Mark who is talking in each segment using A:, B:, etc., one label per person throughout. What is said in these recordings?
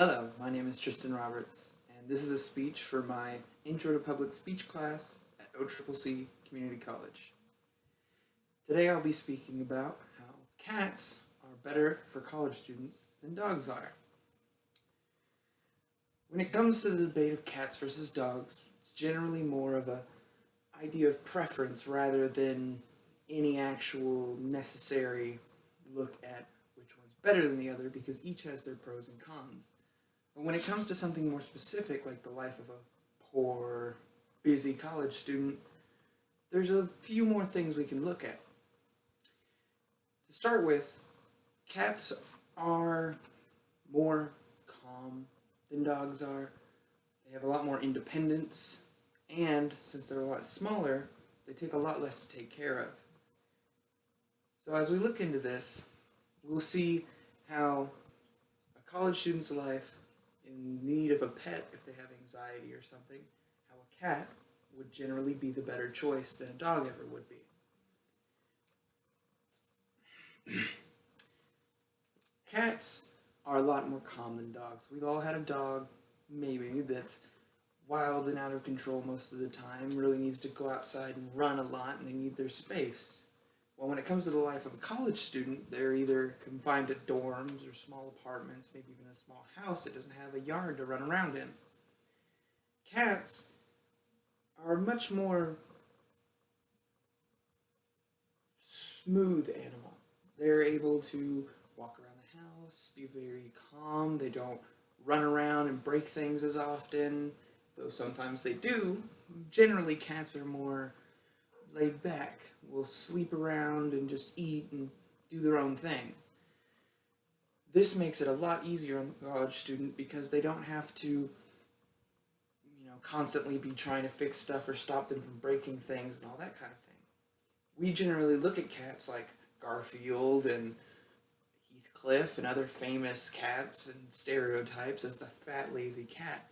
A: Hello, my name is Tristan Roberts, and this is a speech for my Intro to Public Speech class at OCCC Community College. Today I'll be speaking about how cats are better for college students than dogs are. When it comes to the debate of cats versus dogs, it's generally more of an idea of preference rather than any actual necessary look at which one's better than the other, because each has their pros and cons. But when it comes to something more specific, like the life of a poor, busy college student, there's a few more things we can look at. To start with, cats are more calm than dogs are. They have a lot more independence, and since they're a lot smaller, they take a lot less to take care of. So as we look into this, we'll see how a college student's life in need of a pet, if they have anxiety or something, how a cat would generally be the better choice than a dog ever would be. Cats are a lot more calm than dogs. We've all had a dog, maybe, that's wild and out of control most of the time, really needs to go outside and run a lot, and they need their space. Well, when it comes to the life of a college student, they're either confined to dorms or small apartments, maybe even a small house that doesn't have a yard to run around in. Cats are a much more smooth animal. They're able to walk around the house, be very calm. They don't run around and break things as often, though sometimes they do. Generally, cats are more laid back, will sleep around and just eat and do their own thing. This makes it a lot easier on the college student because they don't have to, constantly be trying to fix stuff or stop them from breaking things and all that kind of thing. We generally look at cats like Garfield and Heathcliff and other famous cats and stereotypes as the fat, lazy cat.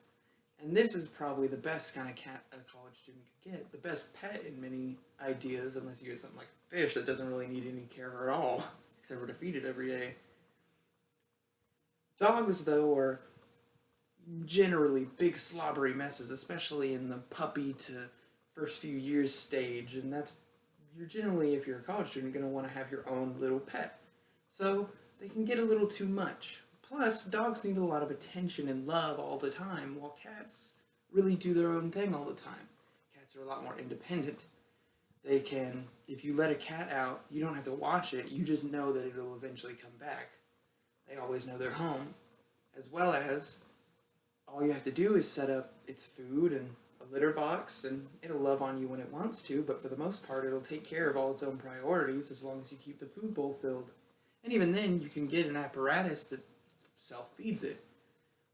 A: And this is probably the best kind of cat a college student could get. The best pet in many ideas, unless you get something like a fish that doesn't really need any care at all, except for to feed it every day. Dogs, though, are generally big slobbery messes, especially in the puppy to first few years stage. And you're generally, if you're a college student, going to want to have your own little pet. So they can get a little too much. Plus, dogs need a lot of attention and love all the time, while cats really do their own thing all the time. Cats are a lot more independent. They can, if you let a cat out, you don't have to watch it, you just know that it'll eventually come back. They always know they're home, as well as all you have to do is set up its food and a litter box, and it'll love on you when it wants to, but for the most part, it'll take care of all its own priorities as long as you keep the food bowl filled. And even then, you can get an apparatus that self-feeds it.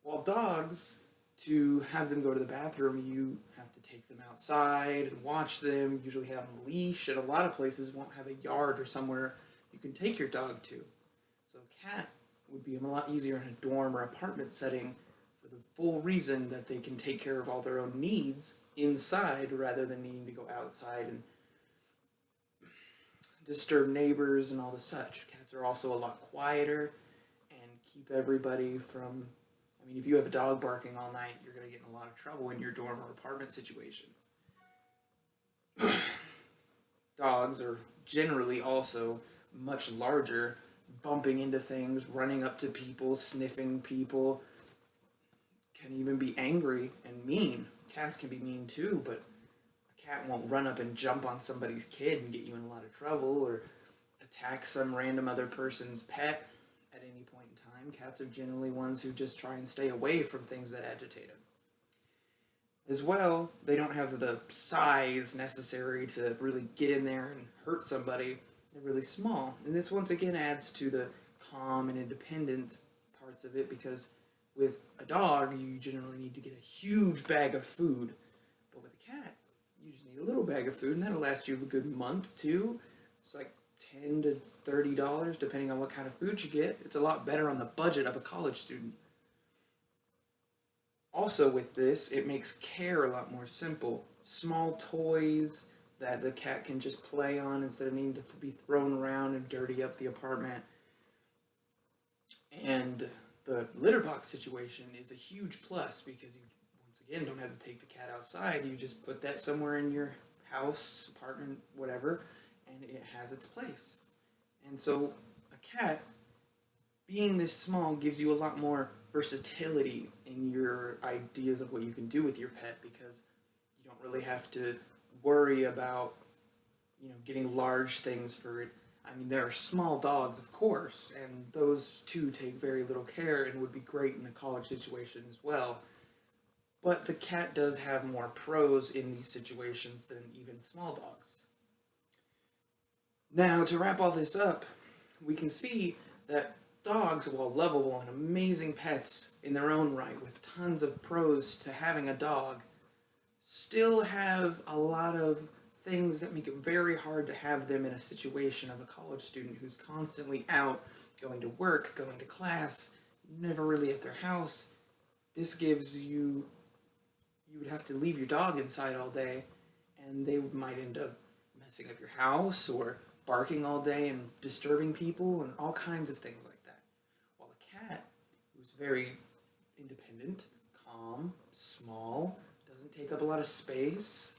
A: While dogs, to have them go to the bathroom, you have to take them outside and watch them, usually have them leash, and a lot of places won't have a yard or somewhere you can take your dog to. So a cat would be a lot easier in a dorm or apartment setting for the full reason that they can take care of all their own needs inside rather than needing to go outside and disturb neighbors and all the such. Cats are also a lot quieter and keep everybody from, if you have a dog barking all night, you're going to get in a lot of trouble in your dorm or apartment situation. Dogs are generally also much larger, bumping into things, running up to people, sniffing people, can even be angry and mean. Cats can be mean too, but a cat won't run up and jump on somebody's kid and get you in a lot of trouble, or attack some random other person's pet at any point in time. Cats are generally ones who just try and stay away from things that agitate them. As well, they don't have the size necessary to really get in there and hurt somebody. They're really small. And this once again adds to the calm and independent parts of it, because with a dog, you generally need to get a huge bag of food. But with a cat, you just need a little bag of food, and that'll last you a good month, too. It's like $10 to $30, depending on what kind of food you get. It's a lot better on the budget of a college student. Also with this, it makes care a lot more simple. Small toys that the cat can just play on instead of needing to be thrown around and dirty up the apartment. And the litter box situation is a huge plus because you, once again, don't have to take the cat outside. You just put that somewhere in your house, apartment, whatever, and it has its place. And so a cat, being this small, gives you a lot more versatility in your ideas of what you can do with your pet because you don't really have to worry about, getting large things for it. I mean, there are small dogs, of course, and those too take very little care and would be great in a college situation as well. But the cat does have more pros in these situations than even small dogs. Now, to wrap all this up, we can see that dogs, while lovable and amazing pets in their own right, with tons of pros to having a dog, still have a lot of things that make it very hard to have them in a situation of a college student who's constantly out, going to work, going to class, never really at their house. This gives you would have to leave your dog inside all day, and they might end up messing up your house or barking all day and disturbing people and all kinds of things like that. While a cat, who's very independent, calm, small, doesn't take up a lot of space,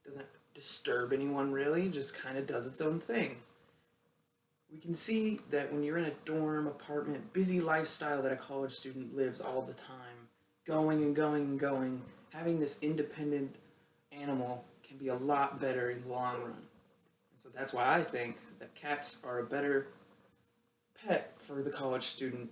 A: doesn't disturb anyone really, just kind of does its own thing. We can see that when you're in a dorm, apartment, busy lifestyle that a college student lives all the time, going and going and going, having this independent animal can be a lot better in the long run. And so that's why I think that cats are a better pet for the college student